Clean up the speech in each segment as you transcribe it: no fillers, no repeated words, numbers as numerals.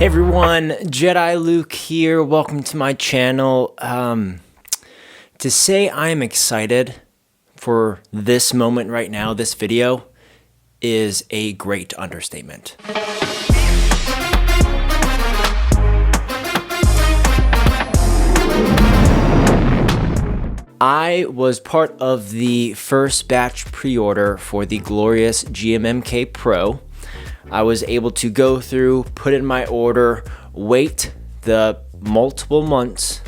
Hey everyone, Jedi Luke here. Welcome to my channel. To say I'm excited for this moment right now, this video, is a great understatement. I was part of the first batch pre-order for the Glorious GMMK Pro. I was able to go through, put in my order, wait the multiple months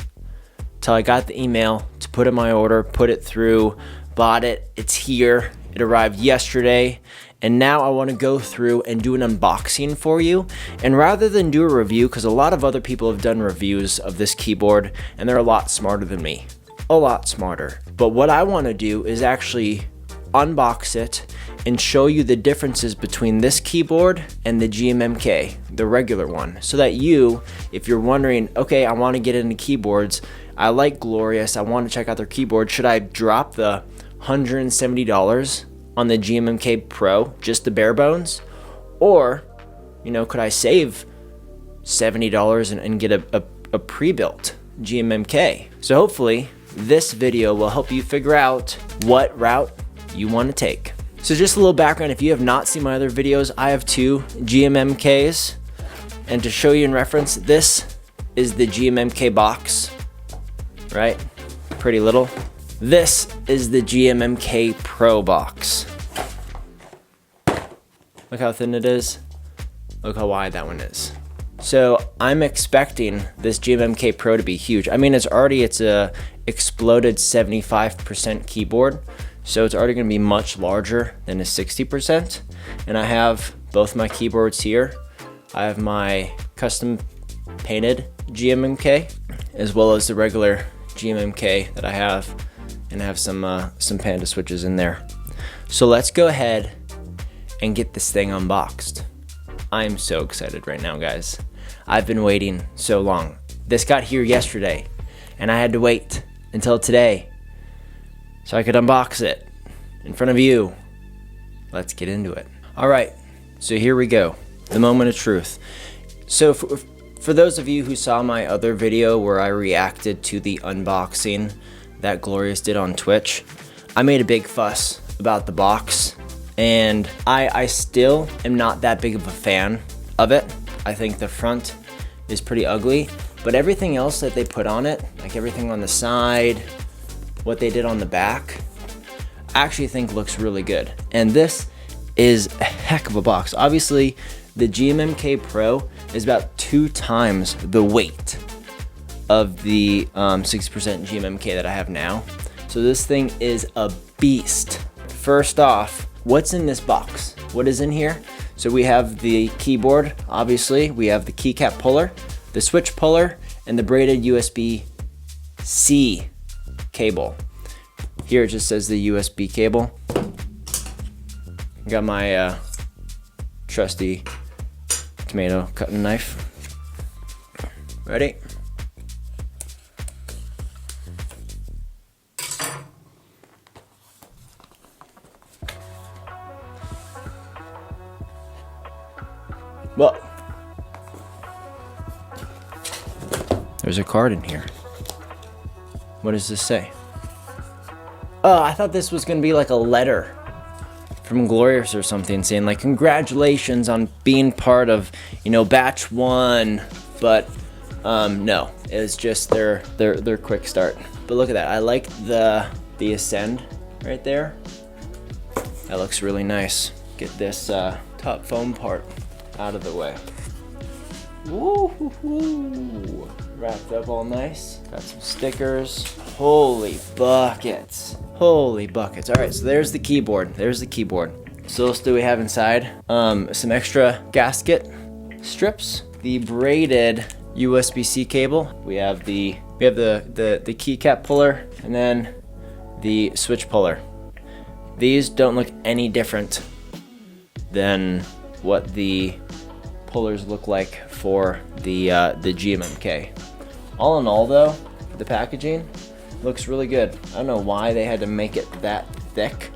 till I got the email to put in my order, put it through, bought it, it's here, it arrived yesterday, and now I want to go through and do an unboxing for you. And rather than do a review, because a lot of other people have done reviews of this keyboard, and they're a lot smarter than me. A lot smarter. But what I want to do is actually unbox it and show you the differences between this keyboard and the GMMK, the regular one, so that you, if you're wondering, okay, I want to get into keyboards, I like Glorious, I want to check out their keyboard, should I drop the $170 on the GMMK Pro, just the bare bones? Or, you know, could I save $70 and get a pre-built GMMK? So hopefully this video will help you figure out what route you want to take. So just a little background, if you have not seen my other videos, I have two GMMKs, and to show you in reference, this is the GMMK box, right? Pretty little. This is the GMMK Pro box. Look how thin it is. Look how wide that one is. So I'm expecting this GMMK Pro to be huge. I mean, it's a exploded 75% keyboard. So it's already going to be much larger than a 60%. And I have both my keyboards here. I have my custom painted GMMK as well as the regular GMMK that I have, and I have some Panda switches in there. So let's go ahead and get this thing unboxed. I'm so excited right now, guys. I've been waiting so long. This got here yesterday, and I had to wait until today so I could unbox it in front of you. Let's get into it. All right, so here we go, the moment of truth. So for those of you who saw my other video where I reacted to the unboxing that Glorious did on Twitch, I made a big fuss about the box, and I still am not that big of a fan of it. I think the front is pretty ugly, but everything else that they put on it, like everything on the side, what they did on the back, I actually think looks really good. And this is a heck of a box. Obviously, the GMMK Pro is about 2 times the weight of the 60% GMMK that I have now. So this thing is a beast. First off, what's in this box? What is in here? So we have the keyboard, obviously. We have the keycap puller, the switch puller, and the braided USB-C cable. Here it just says the USB cable. Got my trusty tomato cutting knife. Ready? Well, there's a card in here. What does this say? Oh, I thought this was gonna be like a letter from Glorious or something saying like, congratulations on being part of, you know, batch 1, but no, it's just their quick start. But look at that, I like the Ascend right there. That looks really nice. Get this top foam part out of the way. Woo-hoo-hoo. Wrapped up all nice. Got some stickers. Holy buckets. Holy buckets. All right, so there's the keyboard. There's the keyboard. So what else do we have inside? Some extra gasket strips. The braided USB-C cable. We have the keycap puller, and then the switch puller. These don't look any different than what the pullers look like for the GMMK. All in all though, the packaging looks really good. I don't know why they had to make it that thick.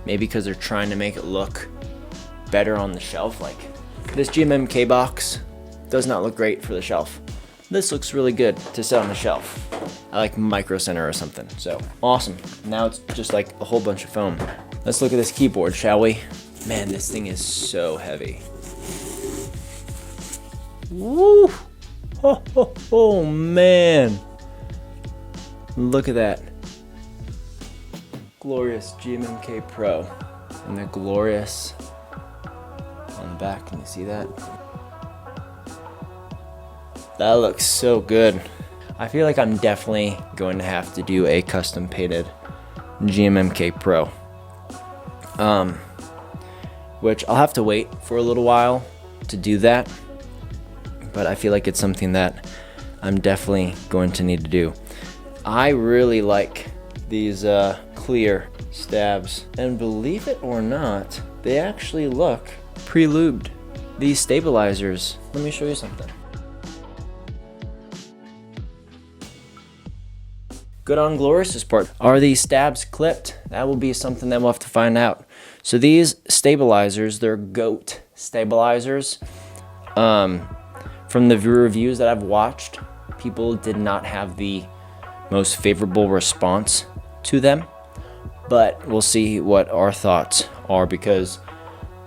Maybe because they're trying to make it look better on the shelf. Like this GMMK box does not look great for the shelf. This looks really good to set on the shelf. I like Micro Center or something, so awesome. Now it's just like a whole bunch of foam. Let's look at this keyboard, shall we? Man, this thing is so heavy. Woo! Oh man. Look at that. Glorious GMMK Pro. And the Glorious on the back, can you see that? That looks so good. I feel like I'm definitely going to have to do a custom painted GMMK Pro. Which I'll have to wait for a little while to do that. But I feel like it's something that I'm definitely going to need to do. I really like these clear stabs. And believe it or not, they actually look pre-lubed. These stabilizers, let me show you something. Good on Glorious's part. Are these stabs clipped? That will be something that we'll have to find out. So these stabilizers, they're GOAT stabilizers. From the reviews that I've watched, people did not have the most favorable response to them. But we'll see what our thoughts are, because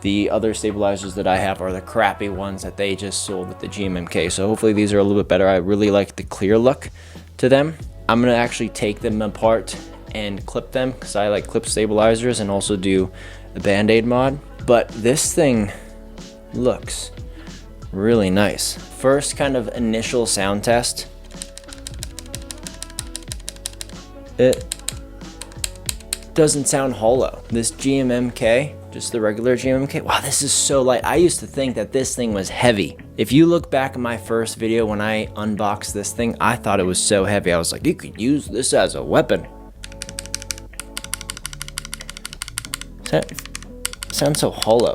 the other stabilizers that I have are the crappy ones that they just sold with the GMMK. So hopefully these are a little bit better. I really like the clear look to them. I'm gonna actually take them apart and clip them, because I like clip stabilizers, and also do the Band-Aid mod. But this thing looks really nice. First kind of initial sound test. It doesn't sound hollow. This GMMK, just the regular GMMK, wow, this is so light. I used to think that this thing was heavy. If you look back at my first video when I unboxed this thing, I thought it was so heavy. I was like, you could use this as a weapon. Sounds so hollow.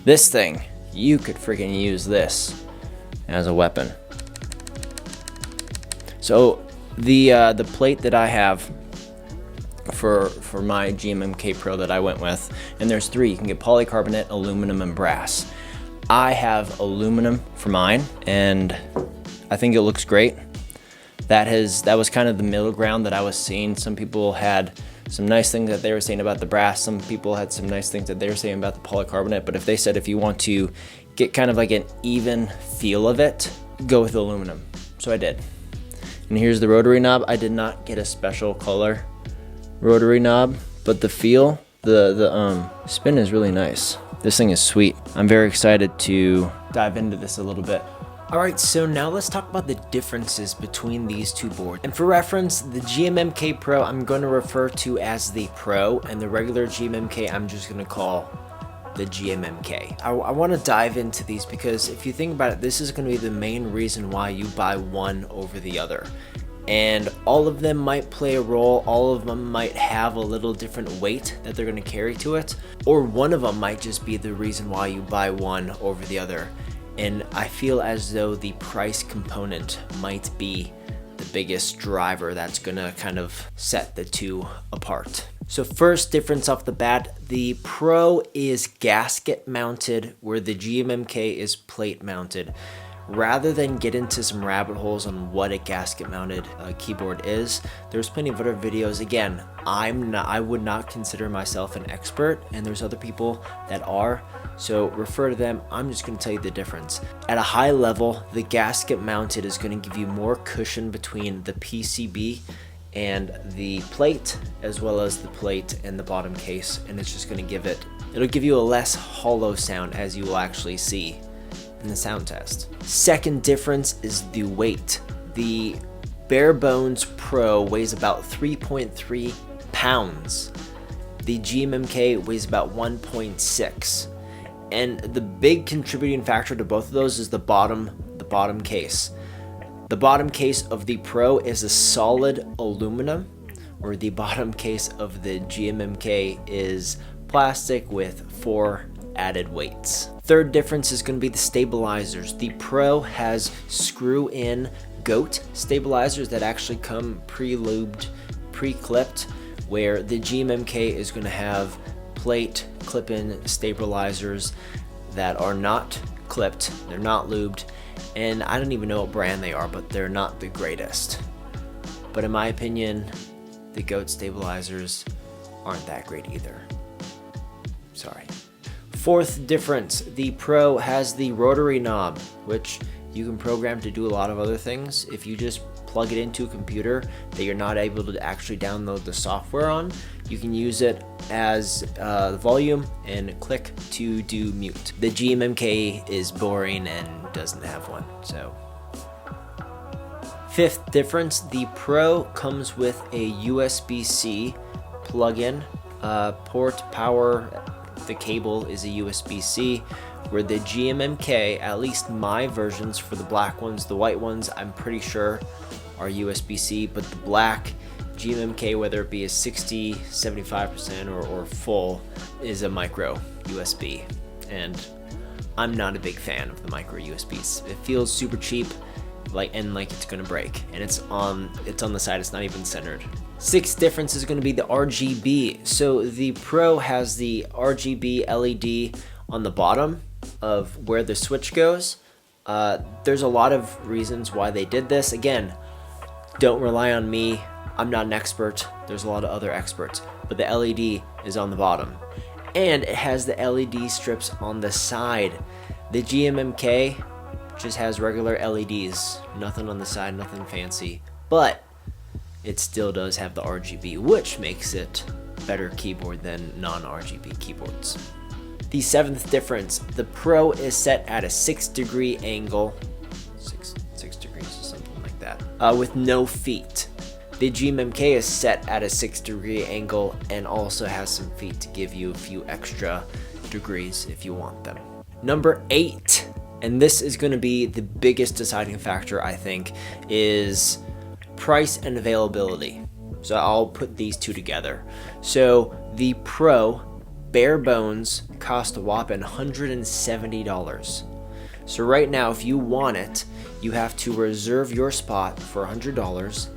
This thing, you could freaking use this as a weapon. So the plate that I have for my GMMK Pro that I went with, and there's three. You can get polycarbonate, aluminum, and brass. I have aluminum for mine, and I think it looks great. That was kind of the middle ground that I was seeing. Some people had some nice things that they were saying about the brass. Some people had some nice things that they were saying about the polycarbonate. But if they said if you want to get kind of like an even feel of it, go with aluminum. So I did. And here's the rotary knob. I did not get a special color rotary knob, but the feel, the spin is really nice. This thing is sweet. I'm very excited to dive into this a little bit. Alright, so now let's talk about the differences between these two boards. And for reference, the GMMK Pro I'm going to refer to as the Pro, and the regular GMMK I'm just going to call the GMMK. I want to dive into these because if you think about it, this is going to be the main reason why you buy one over the other. And all of them might play a role, all of them might have a little different weight that they're going to carry to it, or one of them might just be the reason why you buy one over the other. And I feel as though the price component might be the biggest driver that's going to kind of set the two apart. So first difference off the bat, the Pro is gasket mounted where the GMMK is plate mounted. Rather than get into some rabbit holes on what a gasket mounted keyboard is, there's plenty of other videos. Again, I would not consider myself an expert, and there's other people that are, so refer to them. I'm just going to tell you the difference. At a high level, the gasket mounted is going to give you more cushion between the PCB and the plate, as well as the plate and the bottom case, and it's just going to it'll give you a less hollow sound, as you will actually see in the sound test. Second difference is the weight. The bare bones Pro weighs about 3.3 pounds. The GMMK weighs about 1.6. And the big contributing factor to both of those is the bottom case. The bottom case of the Pro is a solid aluminum, where the bottom case of the GMMK is plastic with 4 added weights. Third difference is going to be the stabilizers. The Pro has screw-in GOAT stabilizers that actually come pre-lubed, pre-clipped, where the GMMK is going to have plate clip-in stabilizers that are not clipped, they're not lubed, and I don't even know what brand they are, but they're not the greatest. But in my opinion, the goat stabilizers aren't that great either. Sorry. Fourth difference, the Pro has the rotary knob, which you can program to do a lot of other things. If you just plug it into a computer that you're not able to actually download the software on, you can use it as the volume and click to do mute. The GMMK is boring and doesn't have one, so. Fifth difference, the Pro comes with a USB-C plug-in port power. The cable is a USB-C, where the GMMK, at least my versions for the black ones, the white ones I'm pretty sure are USB-C, but the black GMMK, whether it be a 60, 75% or full, is a micro USB. And I'm not a big fan of the micro USBs. It feels super cheap, like it's gonna break, and it's on the side, it's not even centered. Sixth difference is going to be the RGB. So the Pro has the RGB LED on the bottom of where the switch goes. There's a lot of reasons why they did this. Again, don't rely on me. I'm not an expert. There's a lot of other experts, but the LED is on the bottom, and it has the LED strips on the side. The GMMK just has regular LEDs, nothing on the side, nothing fancy, but it still does have the RGB, which makes it better keyboard than non-RGB keyboards. The seventh difference, the Pro is set at a 6-degree angle, 6 degrees or something like that, with no feet. The GMMK is set at a 6-degree angle and also has some feet to give you a few extra degrees if you want them. Number 8, and this is going to be the biggest deciding factor, I think, is price and availability. So I'll put these two together. So the Pro bare bones cost a whopping $170. So right now, if you want it, you have to reserve your spot for $100,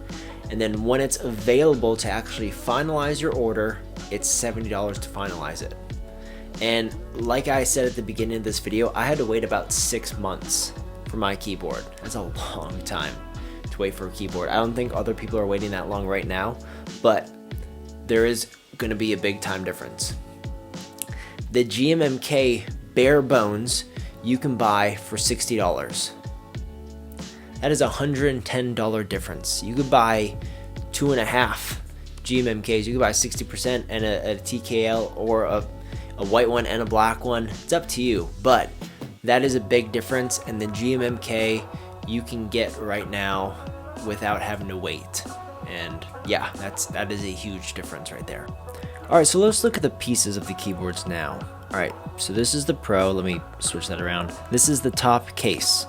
and then when it's available to actually finalize your order, it's $70 to finalize it. And like I said at the beginning of this video, I had to wait about 6 months for my keyboard. That's a long time to wait for a keyboard. I don't think other people are waiting that long right now, but there is going to be a big time difference. The GMMK bare bones you can buy for $60. That is a $110 difference. You could buy 2.5 GMMKs. You could buy 60% and a TKL, or a white one and a black one. It's up to you, but that is a big difference, and the GMMK you can get right now without having to wait. And yeah, that is a huge difference right there. All right, so let's look at the pieces of the keyboards now. All right, so this is the Pro. Let me switch that around. This is the top case.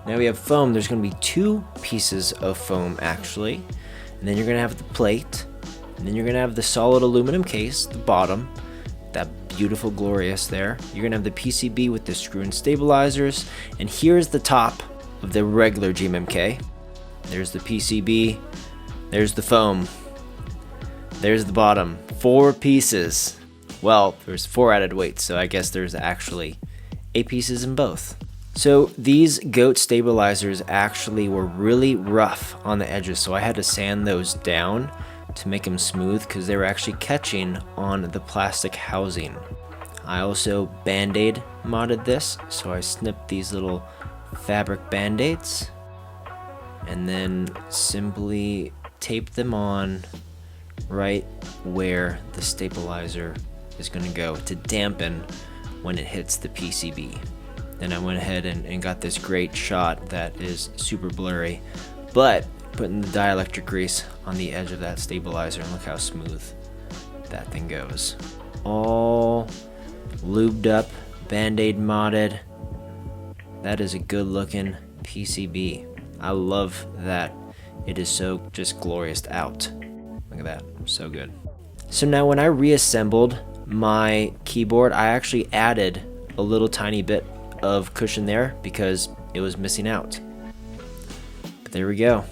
Now we have foam. There's going to be 2 pieces of foam actually, and then you're going to have the plate, and then you're going to have the solid aluminum case, the bottom, that beautiful Glorious there. You're going to have the PCB with the screw-in stabilizers, and here's the top of the regular GMMK. There's the PCB, there's the foam, there's the bottom. 4 pieces. Well, there's 4 added weights, so I guess there's actually 8 pieces in both. So these goat stabilizers actually were really rough on the edges, so I had to sand those down to make them smooth because they were actually catching on the plastic housing. I also band-aid modded this, so I snipped these little fabric band-aids and then simply taped them on right where the stabilizer is going to go to dampen when it hits the PCB. Then I went ahead and got this great shot that is super blurry, but putting the dielectric grease on the edge of that stabilizer, and look how smooth that thing goes. All lubed up, band-aid modded. That is a good looking PCB. I love that it is so just glorious out. Look at that, so good. So now when I reassembled my keyboard, I actually added a little tiny bit of cushion there because it was missing out. But there we go.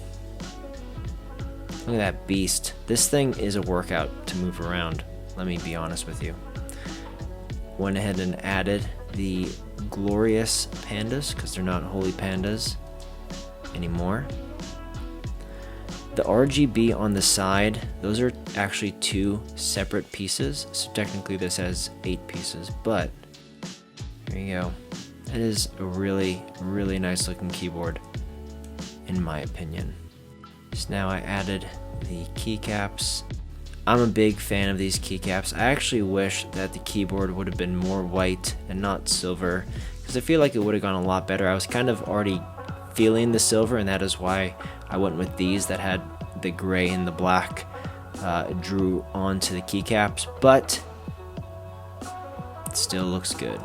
Look at that beast. This thing is a workout to move around, let me be honest with you. went ahead and added the Glorious pandas because they're not holy pandas anymore. The RGB on the side, those are actually 2 separate pieces, so technically this has 8 pieces, but there you go. It is a really, really nice looking keyboard, in my opinion. So now I added the keycaps. I'm a big fan of these keycaps. I actually wish that the keyboard would have been more white and not silver, because I feel like it would have gone a lot better. I was kind of already feeling the silver, and that is why I went with these that had the gray and the black drew onto the keycaps, but it still looks good.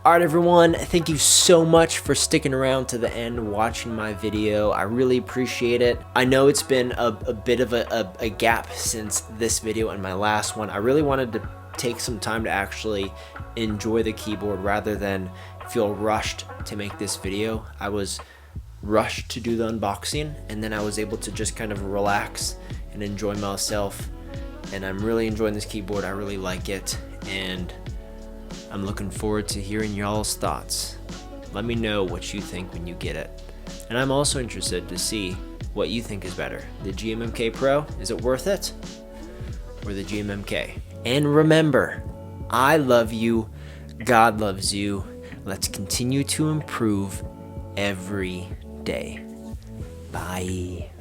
Alright everyone, thank you so much for sticking around to the end watching my video. I really appreciate it. I know it's been a bit of a gap since this video and my last one. I really wanted to take some time to actually enjoy the keyboard rather than feel rushed to make this video. I was rushed to do the unboxing, and then I was able to just kind of relax and enjoy myself, and I'm really enjoying this keyboard. I really like it, and I'm looking forward to hearing y'all's thoughts. Let me know what you think when you get it. And I'm also interested to see what you think is better. The GMMK Pro, is it worth it? Or the GMMK? And remember, I love you, God loves you. Let's continue to improve every day. Bye.